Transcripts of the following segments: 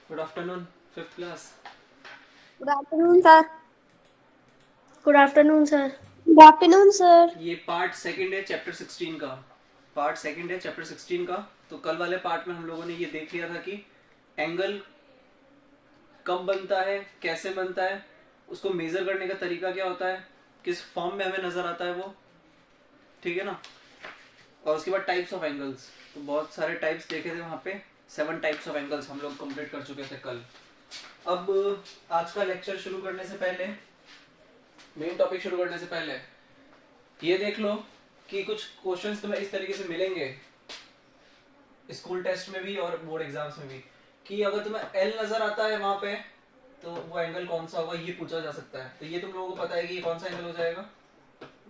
Good afternoon fifth class. Good afternoon sir. Good afternoon sir. Good afternoon sir. ये part second है chapter 16 का। Part second है chapter 16 का। तो कल वाले पार्ट में हम लोगों ने ये देख लिया था कि एंगल कब बनता है, कैसे बनता है, उसको मेजर करने का तरीका क्या होता है, किस फॉर्म में हमें नजर आता है वो, ठीक है ना। और उसके बाद टाइप्स ऑफ एंगल्स, तो बहुत सारे टाइप्स देखे थे वहाँ पे। 7 टाइप्स ऑफ एंगल्स हम लोग कंप्लीट कर चुके थे कल। अब आज का लेक्चर शुरू करने से पहले, मेन टॉपिक शुरू करने से पहले ये देख लो कि कुछ क्वेश्चंस तुम्हें इस तरीके से मिलेंगे स्कूल टेस्ट में भी और बोर्ड एग्जाम्स में भी, कि अगर तुम्हें एल नजर आता है वहां पे तो वो एंगल कौन सा होगा, ये पूछा जा सकता है। तो ये तुम लोगों को पता है कि ये कौन सा एंगल हो जाएगा।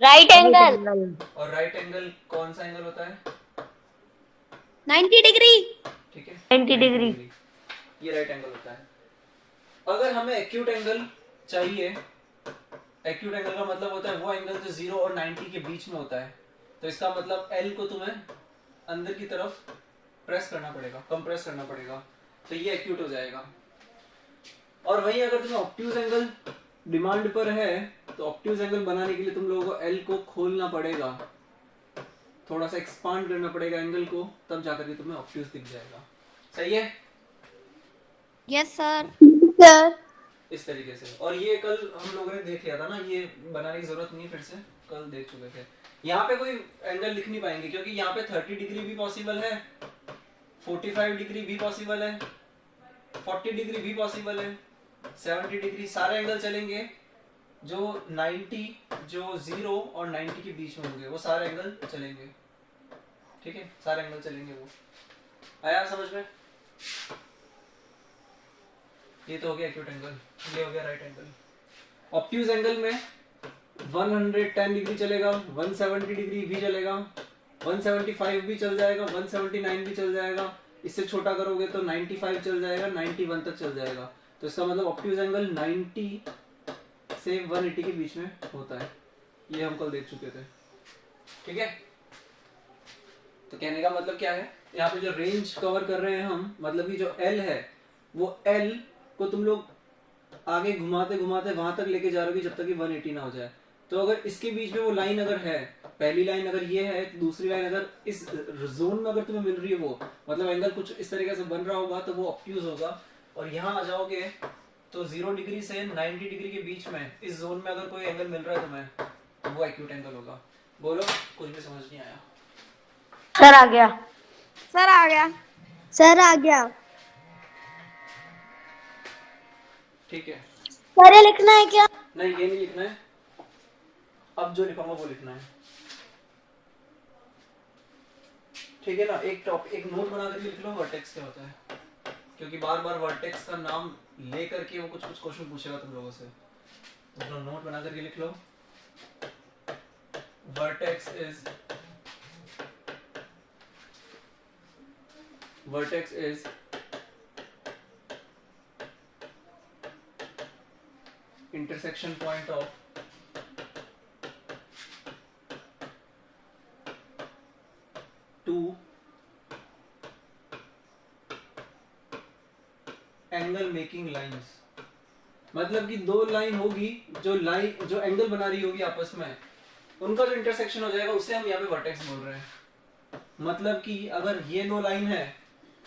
Right angle. और राइट एंगल कौन सा एंगल होता है? 90 डिग्री। ठीक है, 90 डिग्री। ये राइट एंगल होता है। अगर हमें एक्यूट एंगल चाहिए, एक्यूट एंगल का मतलब होता है वो एंगल जो 0 और 90 के बीच में होता है। तो इसका मतलब एल को तुम्हें अंदर की तरफ प्रेस करना पड़ेगा, कंप्रेस करना पड़ेगा, तो ये एक्यूट हो जाएगा। और वहीं अगर तुम्हें ऑब्ट्यूज एंगल डिमांड पर है तो ऑब्ट्यूज एंगल बनाने के लिए तुम लोगों को एल को खोलना पड़ेगा, थोड़ा सा एक्सपांड करना पड़ेगा एंगल को, तब जाकर के तुम्हें ऑब्ट्यूज दिख जाएगा। सही है? Yes sir. सर इस तरीके से। और ये कल हम लोगों ने देख लिया था ना, ये बनाने की जरूरत नहीं, फिर से कल देख चुके थे। यहाँ पे कोई एंगल लिख नहीं पाएंगे क्योंकि यहाँ पे 30 डिग्री भी पॉसिबल है, 45 डिग्री भी पॉसिबल है, 40 डिग्री भी पॉसिबल है, 70 डिग्री, सारे एंगल चलेंगे। जो 90, जो 0 और 90 के बीच में होंगे वो सारे एंगल चलेंगे। ठीक है, सारे एंगल चलेंगे। वो आया समझ में? ये तो हो गया एक्यूट एंगल, ये हो गया राइट एंगल। ऑब्ट्यूज एंगल में 110 डिग्री चलेगा, 170 डिग्री भी चलेगा, 175 भी चल जाएगा, 179 भी चल जाएगा। इससे छोटा करोगे तो 95 चल जाएगा, 91 तक चल जाएगा। तो इसका मतलब ऑब्ट्यूज एंगल 90 से 180 के बीच में होता है। ये हम कल देख चुके थे। ठीक है, तो कहने का मतलब क्या है, यहाँ पे जो रेंज कवर कर रहे हैं हम, मतलब कि जो एल है वो एल को तुम लोग आगे घुमाते घुमाते वहां तक लेके जा रहे हो जब तक कि 180 ना हो जाए। तो अगर इसके बीच में वो लाइन अगर है, पहली लाइन अगर ये है, तो दूसरी लाइन अगर इस जोन में अगर तुम्हें मिल रही है, वो मतलब एंगल कुछ इस तरीके से बन रहा होगा, तो वो ऑब्ट्यूज होगा। और यहाँ आ जाओगे तो 0 डिग्री से 90 डिग्री के बीच में इस जोन में अगर कोई एंगल मिल रहा है तुम्हें, तो वो एक्यूट एंगल होगा। बोलो, कुछ भी समझ नहीं आया? सर आ गया। सर आ गया। सर आ गया। ठीक है, सर ये लिखना है क्या? नहीं ये नहीं लिखना है, अब जो लिखूंगा वो लिखना है। ठीक है ना, एक नोट बना करके लिख लो वर्टेक्स क्या होता है, क्योंकि बार बार वर्टेक्स का नाम ले करके वो कुछ कुछ क्वेश्चन पूछेगा तुम लोगों से। तो अपना नोट बना करके लिख लो, vertex is intersection point of two angle making lines. मतलब कि दो लाइन होगी, जो एंगल बना रही होगी आपस में, उनका जो इंटरसेक्शन हो जाएगा उसे हम यहाँ पे वर्टेक्स बोल रहे हैं। मतलब कि अगर ये दो लाइन है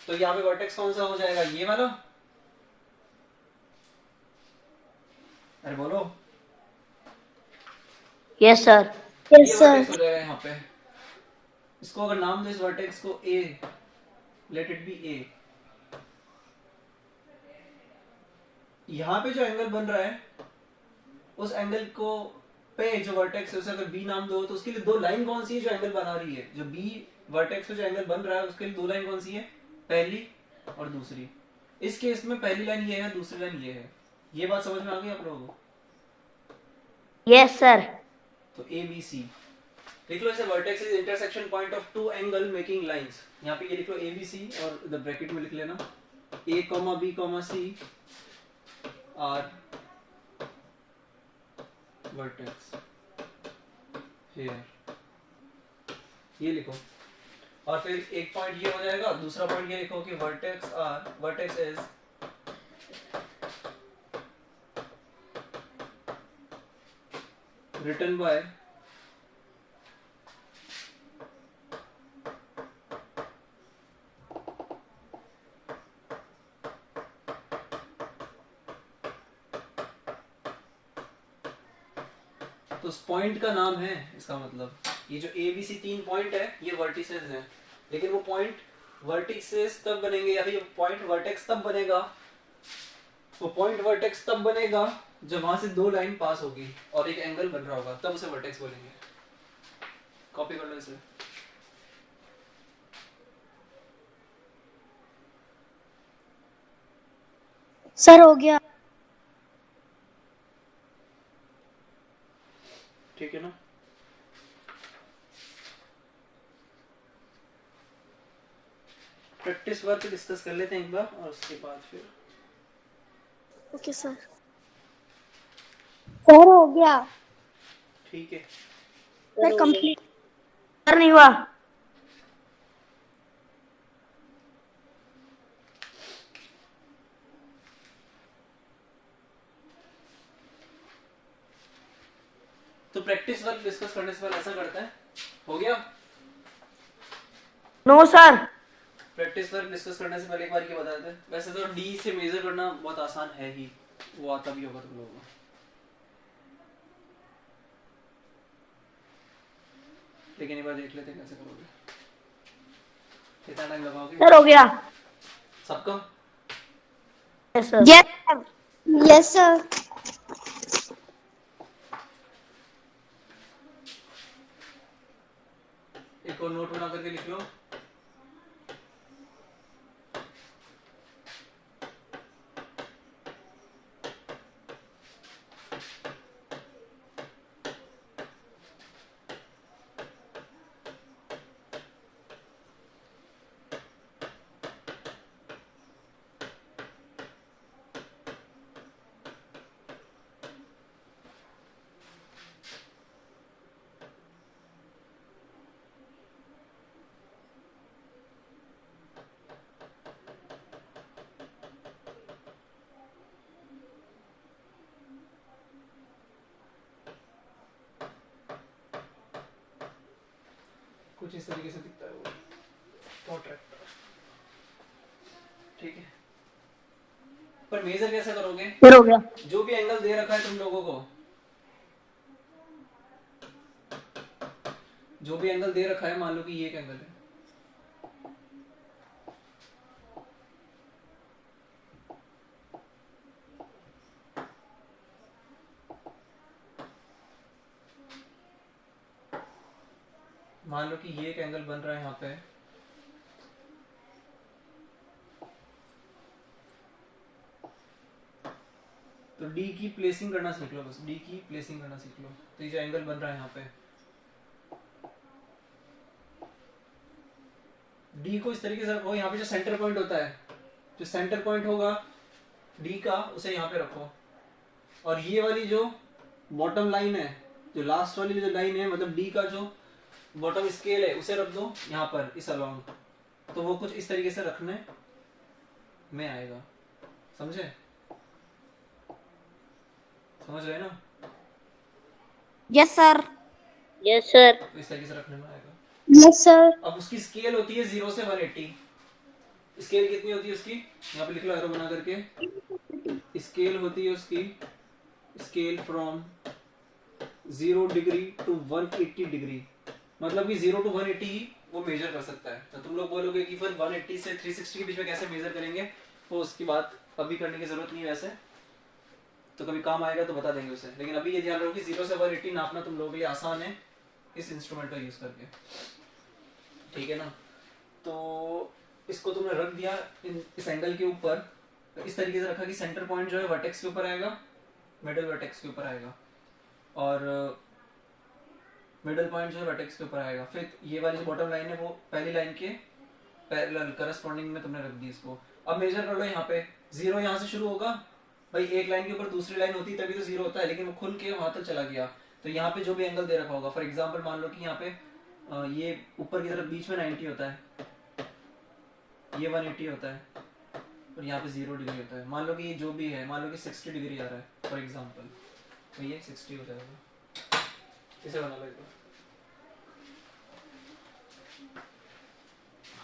तो यहाँ पे वर्टेक्स कौन सा हो जाएगा, ये वाला। अरे बोलो। Yes sir. ये वर्टेक्स हो जाएगा यहाँ पे। इसको अगर नाम दो इस वर्टेक्स को ए, लेट इट बी ए। यहाँ पे जो एंगल बन रहा है उस एंगल को पे जो वर्टेक्स है उसे अगर बी नाम दो, तो उसके लिए दो लाइन कौन सी है जो एंगल बना रही है, जो बी वर्टेक्स पे जो एंगल बन रहा है उसके लिए दो लाइन कौन सी है, पहली और दूसरी। इस केस में पहली लाइन ये है, दूसरी लाइन ये है। ये बात समझ में आ गई आप लोगों को? Yes sir. तो ए बी सी लिख लो, इसे vertex is intersection point of two angle making lines. यहाँ पे ये लिख लो ए बी सी, और द ब्रैकेट में लिख लेना A comma B comma C are vertex here, ये लिखो। और फिर एक पॉइंट ये हो जाएगा, दूसरा पॉइंट ये लिखो कि वर्टेक्स इज written by तो उस पॉइंट का नाम है, इसका मतलब ये जो ए बी सी 3 पॉइंट है ये वर्टिसेस हैं, लेकिन वो पॉइंट वर्टिसेस तब बनेंगे या फिर पॉइंट वर्टेक्स तब बनेगा, वो पॉइंट वर्टेक्स तब बनेगा जब वहां से 2 लाइन पास होगी और एक एंगल बन रहा होगा, तब उसे वर्टेक्स बोलेंगे। कॉपी कर लो इसे। सर हो गया। ठीक है ना। प्रैक्टिस वर्क डिस्कस कर लेते हैं एक बार और उसके बाद फिर। Okay sir. सर हो गया। ठीक है। Sir complete. सर नहीं हुआ। तो प्रैक्टिस वर्क डिस्कस करने से पहले ऐसा करते हैं, हो गया। No sir. Practice work discuss करने से पहले एक बार ये बता देते हैं, वैसे तो डी से मेजर करना बहुत आसान है ही, वो आता भी होगा तुम लोगों को, लेकिन एक बार देख लेते हैं कैसे करोगे, कितना टाइम लगाओगे। सर हो गया। सबका yes sir. Yes sir. Yes sir. एक और नोट बना करके लिख लो। कुछ इस तरीके से दिखता है वो प्रोट्रैक्टर, ठीक है। पर मेजर कैसे करोगे, सर हो गया। जो भी एंगल दे रखा है तुम लोगों को, जो भी एंगल दे रखा है, मान लो कि ये एक एंगल है, मान लो कि ये एक एंगल बन रहा है यहाँ पे, तो डी की प्लेसिंग करना सीख लो, बस डी की प्लेसिंग करना सीख लो। तो ये जो एंगल बन रहा है यहाँ पे, डी को इस तरीके से रखो, यहाँ पे जो सेंटर पॉइंट होता है, जो सेंटर पॉइंट होगा डी का, उसे यहाँ पे रखो, और ये वाली जो बॉटम लाइन है, जो लास्ट वाली जो लाइन है, मतलब डी का जो बॉटम स्केल है, उसे रख दो यहाँ पर इस अलोंग, तो वो कुछ इस तरीके से रखने में आएगा, समझे, समझ रहे ना। Yes sir. Yes sir. तो इस तरीके से रखने में आएगा। Yes sir. अब उसकी स्केल होती है 0 से 180, स्केल कितनी होती है उसकी, यहाँ पे लिख लो एरो बना करके, स्केल होती है उसकी, scale from 0 degree to 180 degree, मतलब कि 0 टू 180 ही वो मेजर कर सकता है। तो तुम लोग बोलोगे कि फिर 180 से 360 के बीच में कैसे मेजर करेंगे, वो उसकी बात अभी करने की जरूरत नहीं है, वैसे तो कभी काम आएगा तो बता देंगे उसे, लेकिन अभी ये ध्यान रखो कि 0 से 180 नापना तुम लोगों के लिए आसान है इस इंस्ट्रूमेंट का यूज करके, ठीक है ना। तो इसको तुमने रख दिया इस एंगल के ऊपर, तो इस तरीके से रखा कि सेंटर पॉइंट जो है वर्टेक्स के ऊपर आएगा, मिडल वर्टेक्स के ऊपर आएगा, और मिडल पॉइंट जो है वर्टेक्स के ऊपर आएगा। फिर ये वाली जो बॉटम लाइन है वो पहली लाइन के पैरेलल करस्पॉन्डिंग में तुमने रख दी इसको। अब मेजर कर लो, यहाँ पे 0 यहाँ से शुरू होगा, भाई एक लाइन के ऊपर दूसरी लाइन होती है तभी तो 0 होता है, लेकिन वो खुल के वहां तक चला गया, तो यहाँ पे जो भी एंगल दे रखा होगा, फॉर एग्जांपल मान लो कि यहाँ पे ये ऊपर की तरफ बीच में 90 होता है, ये 180 होता है, और यहाँ पे 0 डिग्री होता है, मान लो कि ये जो भी है, मान लो कि 60 डिग्री आ रहा है फॉर एग्जांपल, तो ये 60 हो जाएगा, इसे बना लो एक बार।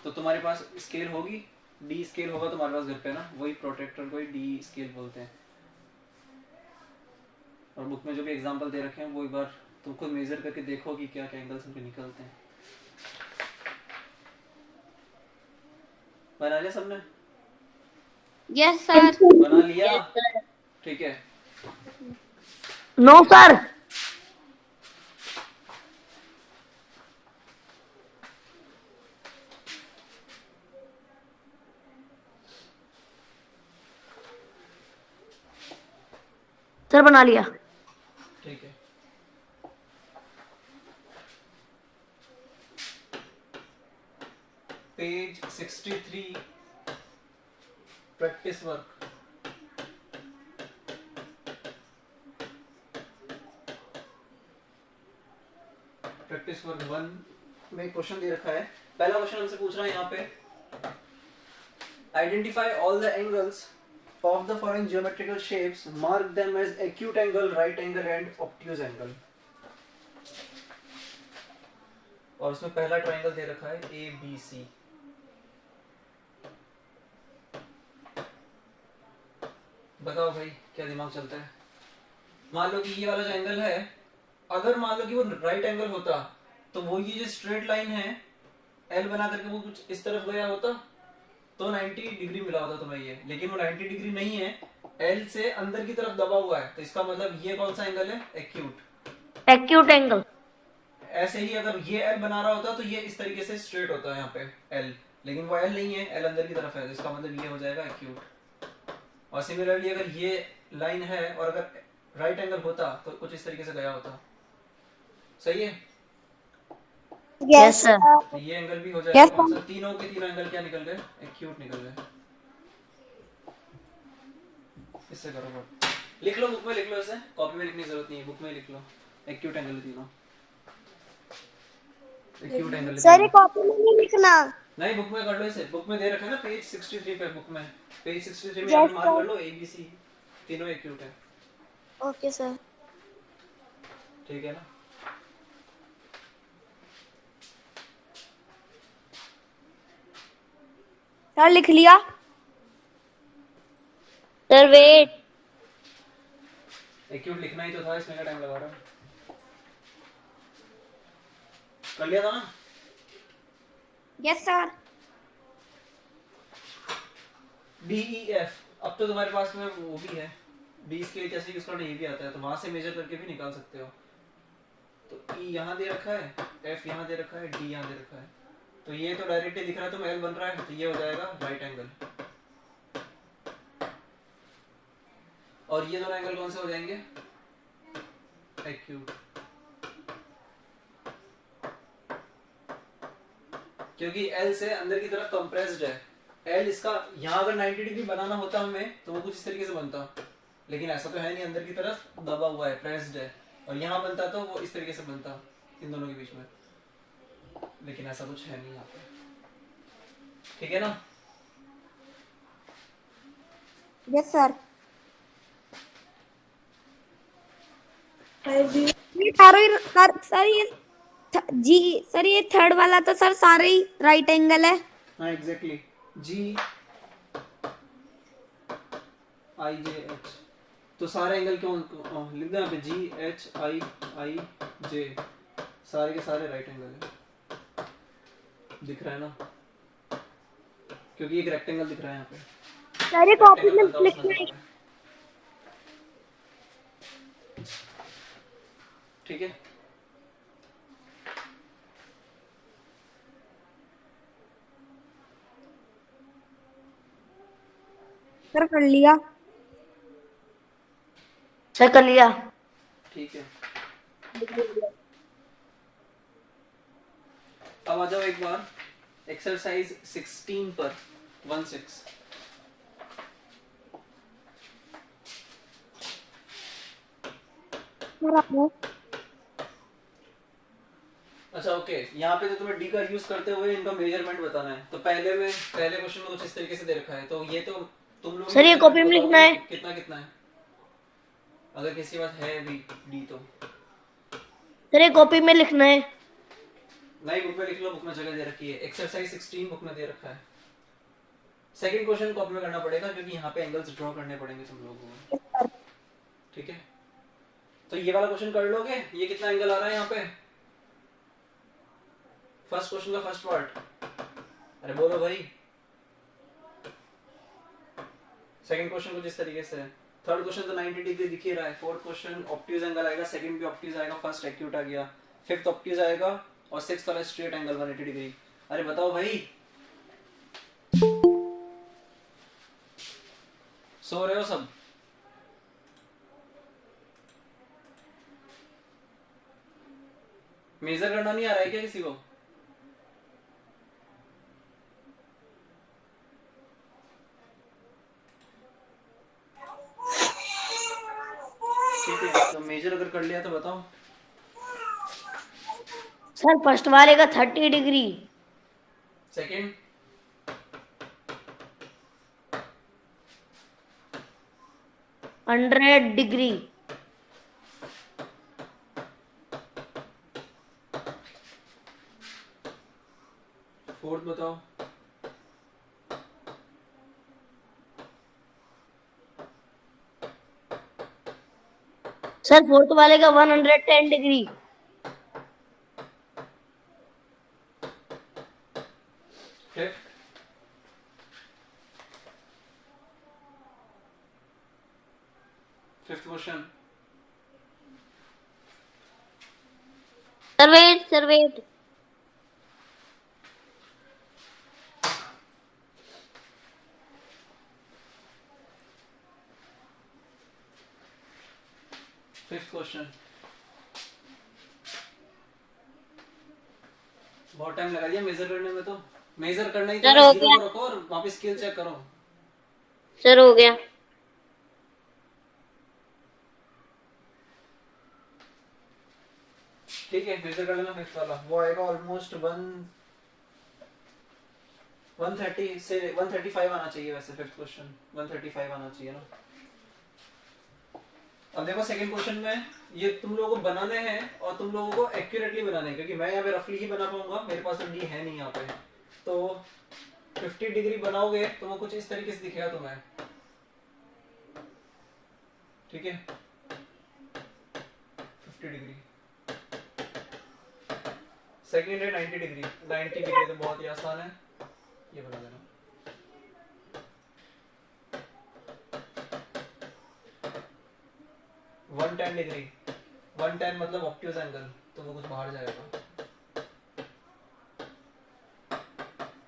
तो तुम्हारे पास स्केल होगी, डी स्केल होगा तुम्हारे पास घर पे ना, वही प्रोटेक्टर को ही डी स्केल बोलते हैं। और बुक में जो भी एग्जांपल दे रखे हैं वो एक बार तुम खुद मेजर करके देखो कि क्या क्या एंगल्स उनके निकलते हैं। बना लिया सबने? Yes sir. बना लिया? Yes, sir. ठीक है। No, sir. सर बना लिया। ठीक है। Page 63 practice work. Practice work 1 में क्वेश्चन दे रखा है। पहला क्वेश्चन हमसे पूछ रहा है यहाँ पे, identify all the angles of the following geometrical shapes, mark them as acute angle, right angle and obtuse angle। और उसमें पहला ट्रायंगल दे रखा है ABC। बताओ भाई क्या दिमाग चलता है? मान लो कि ये वाला जो एंगल है, अगर मान लो कि वो राइट एंगल होता तो वो ये जो स्ट्रेट लाइन है L बना करके वो कुछ इस तरफ गया होता तो 90 डिग्री मिला होता तुम्हें ये, लेकिन वो 90 डिग्री नहीं है, L से अंदर की तरफ दबा हुआ है, तो इसका मतलब ये कौन सा एंगल है? एक्यूट। Acute angle. ऐसे ही अगर ये L बना रहा होता तो ये इस तरीके से स्ट्रेट होता है यहाँ पे L, लेकिन वो L नहीं है, L अंदर की तरफ है, तो इसका मतलब ये हो जाएगा एक्यूट। और सिमिलरली अगर ये लाइन है और अगर राइट एंगल होता तो कुछ इस तरीके से गया होता। सही है? Yes sir. तो ये एंगल भी हो जाएगा Yes, कौन सा? तीनों के तीनों एंगल क्या निकल गए? एक्यूट निकल गए। इससे करो वर्क। लिख लो, बुक में लिख लो, इसे कॉपी में लिखने की जरूरत नहीं है, बुक में लिख लो। एक्यूट एंगल तीनों, एक्यूट एंगल सर ये कॉपी में नहीं लिखना। नहीं, बुक में कर लो इसे, बुक में दे रखा है ना पेज 63 पे, बुक में पेज 63 में Yes, यहाँ पे मार्क sir. कर लो ABC, तीनों एक्यूट है। Okay sir. ठीक है ना? सर लिख लिया। Sir wait. एक्यूट लिखना ही तो था, इसमें क्या टाइम लगा रहा है? कर लिया था ना? Yes sir. DEF, अब तो तुम्हारे पास में वो भी है, B स्केल कैसे यूज करना ये भी आता है, तो वहां से मेजर करके भी निकाल सकते हो। तो E यहाँ दे रखा है, F यहाँ दे रखा है, D यहाँ दे रखा है, तो ये तो डायरेक्टली दिख रहा है, तो L बन रहा है, तो ये हो जाएगा राइट एंगल। और ये दोनों एंगल कौन से हो जाएंगे? एक्यूट। क्योंकि L से अंदर की तरफ कंप्रेस्ड है, L इसका यहाँ अगर 90 डिग्री बनाना होता हमें तो वो कुछ इस तरीके से बनता, लेकिन ऐसा तो है नहीं, अंदर की तरफ दबा हुआ है, प्रेस्ड है, और यहाँ बनता तो वो इस तरीके से बनता इन दोनों के बीच में, लेकिन ऐसा कुछ है नहीं यहाँ पे। ठीक है ना? Yes sir. ये सारे सर ये जी सर ये थर्ड वाला तो सर सारे ही राइट एंगल है। हाँ एग्जैक्टली, GIJH, तो सारे एंगल क्यों लिख दो यहाँ पे, GHIIJ, सारे के सारे राइट एंगल है। दिख रहा है ना? क्योंकि एक रेक्टेंगल दिख रहा है यहाँ पे, सारे कॉपी में रेक्टेंगल लिखना नजर आ है। रहा है। ठीक है? सर कर लिया। सर कर लिया। ठीक है, अब आ जाओ एक बार एक्सरसाइज 16 पर, 16। अच्छा ओके, यहाँ पे तो तुम्हें डी का यूज करते हुए इनका मेजरमेंट बताना है, तो पहले क्वेश्चन में कुछ इस तरीके से दे रखा है, तो ये तो तुम लोग सर ये कॉपी में लिखना है। कितना कितना है, अगर किसी के पास है भी डी तो सर ये कॉपी में लिखना है। नई बुक में लिख लो, बुक में जगह दे रखी है। एक्सरसाइज 16 बुक में दे रखा है। सेकंड क्वेश्चन कॉपी में करना पड़ेगा क्योंकि यहाँ पे एंगल्स ड्रॉ करने पड़ेंगे तुम लोगों को, यस सर। ठीक है। तो ये वाला क्वेश्चन कर लोगे। ये कितना एंगल आ रहा है यहाँ पे, फर्स्ट क्वेश्चन का फर्स्ट पार्ट, अरे बोलो भाई। सेकंड क्वेश्चन कुछ इस तरीके से है। थर्ड क्वेश्चन तो 90 डिग्री दिख ही रहा है। फोर्थ क्वेश्चन ऑब्ट्यूज एंगल आएगा, सेकंड भी ऑब्ट्यूज आएगा, फर्स्ट एक्यूट आ गया, फिफ्थ ऑब्ट्यूज आएगा और सिक्स्थ वाला स्ट्रेट एंगल 180 डिग्री। अरे बताओ भाई, सो रहे हो सब? मेजर करना नहीं आ रहा है क्या किसी को? ठीक है, तो मेजर अगर कर लिया तो बताओ। सर फर्स्ट वाले का 30 डिग्री, सेकंड, 100 डिग्री, फोर्थ बताओ। सर फोर्थ वाले का 110 degree, fifth, fifth question, sir wait, fifth question. बहुत टाइम लगा दिया मेजर करने में। तो मेजर करना ही तो सर, है, हो जीरो गया। को रखो और वापस स्केल चेक करो। सर हो गया। ठीक है, मेजर कर लेना फिफ्थ वाला। वो आएगा ऑलमोस्ट 130 से 135 आना चाहिए। वैसे फिफ्थ क्वेश्चन 135 आना चाहिए ना। अब देखो सेकंड क्वेश्चन में ये तुम लोगों को बनाने हैं और तुम लोगों को एक्यूरेटली बनाने हैं, क्योंकि मैं यहाँ पे रफली ही बना पाऊंगा, मेरे पास तो डी है नहीं यहाँ पे। तो 50 डिग्री बनाओगे तो वो कुछ इस तरीके से दिखेगा तुम्हें, ठीक है। 50 डिग्री। सेकंड है 90 डिग्री। 90 डिग्री तो बहुत ही आसान है, ये बना देना। वन 10 डिग्री, 110 मतलब ऑब्ट्यूज एंगल, तो वो कुछ बाहर जाएगा।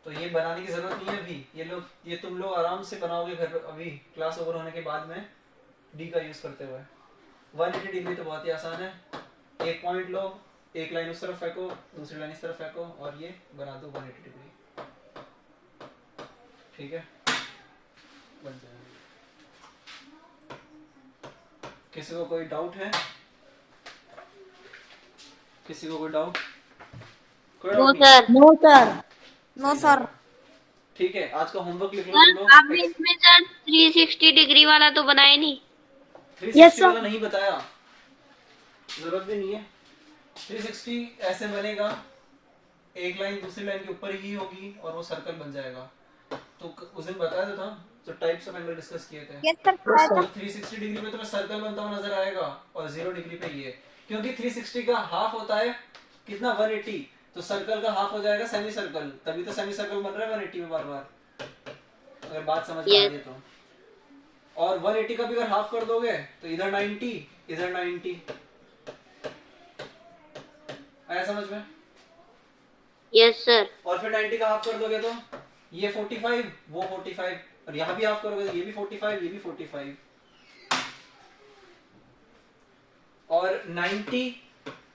तो ये बनाने की जरूरत नहीं है अभी। ये तुम लोग आराम से बनाओगे घर पे, अभी क्लास ओवर होने के बाद में डी का यूज करते हुए। 180 डिग्री तो बहुत ही आसान है। एक पॉइंट लो, एक लाइन उस तरफ फेंको, दूसरी लाइन इस तरफ फेंको और ये बना दो 180 डिग्री, ठीक है, बन जाएगा। किसी को कोई डाउट है? किसी को कोई डाउट? कोई नो डाउट नहीं? Sir, no sir. No sir. ठीक है, आज का होमवर्क लिख लो तुम लोग। आपने इसमें सर 360 डिग्री वाला तो बनाया नहीं। 360 वाला नहीं बताया, जरूरत भी नहीं है। 360 ऐसे बनेगा, एक लाइन दूसरी लाइन के ऊपर ही होगी और वो सर्कल बन जाएगा। तो उस दिन बताया तो था, जो टाइप्स ऑफ एंगल डिस्कस किए थे। Yes sir. तो 360 डिग्री में तुम्हें सर्कल बनता हुआ नजर आएगा और 0 डिग्री पे ये, क्योंकि 360 का हाफ होता है कितना, 180। तो सर्कल का हाफ हो जाएगा सेमी सर्कल, तभी तो सेमी सर्कल बन रहा है 180 में बार बार, अगर बात समझ में आ रही है तो। और 180 का भी अगर हाफ कर दोगे तो इधर 90 इधर 90, आया समझ में? Yes sir. और फिर 90 का हाफ कर दोगे तो ये 45 वो 45, और यहाँ भी हाफ करोगे तो ये भी 45 ये भी 45। और 90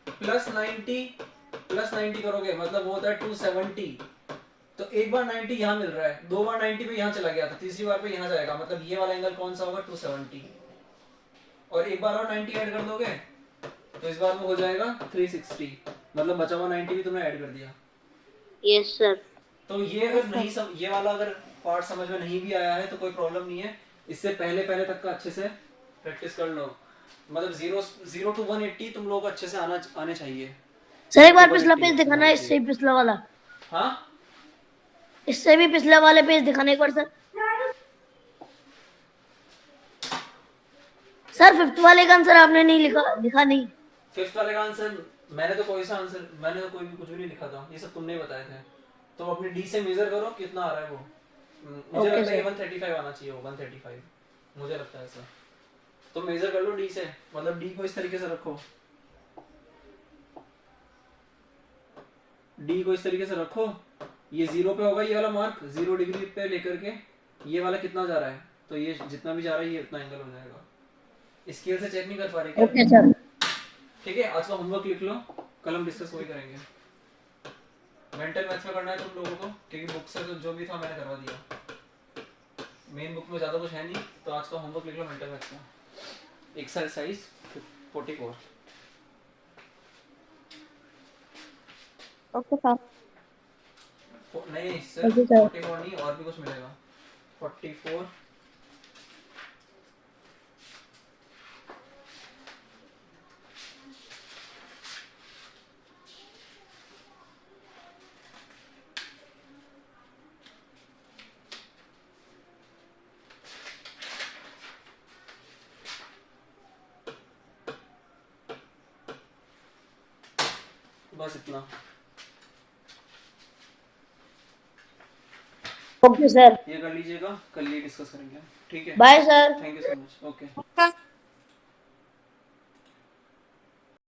प्लस 90 प्लस 90 करोगे मतलब वो होता है 270। तो एक बार 90 यहाँ मिल रहा है, दो बार 90 पे यहाँ चला गया, तो तीसरी बार पे यहाँ जाएगा, मतलब ये वाला एंगल कौन सा होगा, 270। और एक बार और 90 ऐड कर दोगे तो इस बार वो हो जाएगा 360, मतलब बचा हुआ 90 भी तुमने ऐड कर दिया। Yes sir. तो ये अगर नहीं ये वाला अगर पार्ट समझ में नहीं भी आया है तो कोई प्रॉब्लम नहीं है, इससे पहले पहले तक का अच्छे से प्रैक्टिस कर लो। मतलब 0 to 180 तुम लोगों को अच्छे से आने चाहिए। सर एक बार 180 पिछला पेज अच्छे से दिखाना, आना इससे चाहिए। भी पिछला वाला, हाँ इससे भी पिछला वाले पेज दिखाना एक बार सर। सर फिफ्थ वाले का आंसर आपने नहीं लिखा नहीं। फिफ्थ वाले का आंसर मैंने तो कोई भी कुछ भी नहीं लिखा था, ये सब तुमने ही बताए थे। तो अपने डी से मेजर करो कितना आ रहा है वो। मुझे ओके लगता है सर। 135 आना चाहिए, वो 135 मुझे लगता है ऐसा। तो मेजर कर लो डी से, मतलब डी को इस तरीके से रखो, डी को इस तरीके से रखो, ये 0 पे होगा ये वाला मार्क, 0 डिग्री पे लेकर के ये वाला कितना जा रहा है, तो ये जितना भी जा रहा है ये उतना एंगल हो जाएगा। स्केल से चेक नहीं कर पा रहे क्या? Okay sir. ठीक है, आज का होमवर्क लिख लो, कल हम डिस्कस वही करेंगे। मेंटल मैथ्स में करना है तुम लोगों को, क्योंकि बुक से तो जो भी था मैंने करवा दिया, मेन बुक में ज्यादा कुछ है नहीं। तो आज का होमवर्क लिख लो मेंटल मैथ्स का, एक्सरसाइज 44। Okay sir. नहीं सिर्फ ओके सर। 44 नहीं, और भी कुछ मिलेगा। 44 बस इतना। Okay sir. ये कर लीजिएगा, कल ये डिस्कस करेंगे। ठीक है, bye sir. Thank you so much. Okay.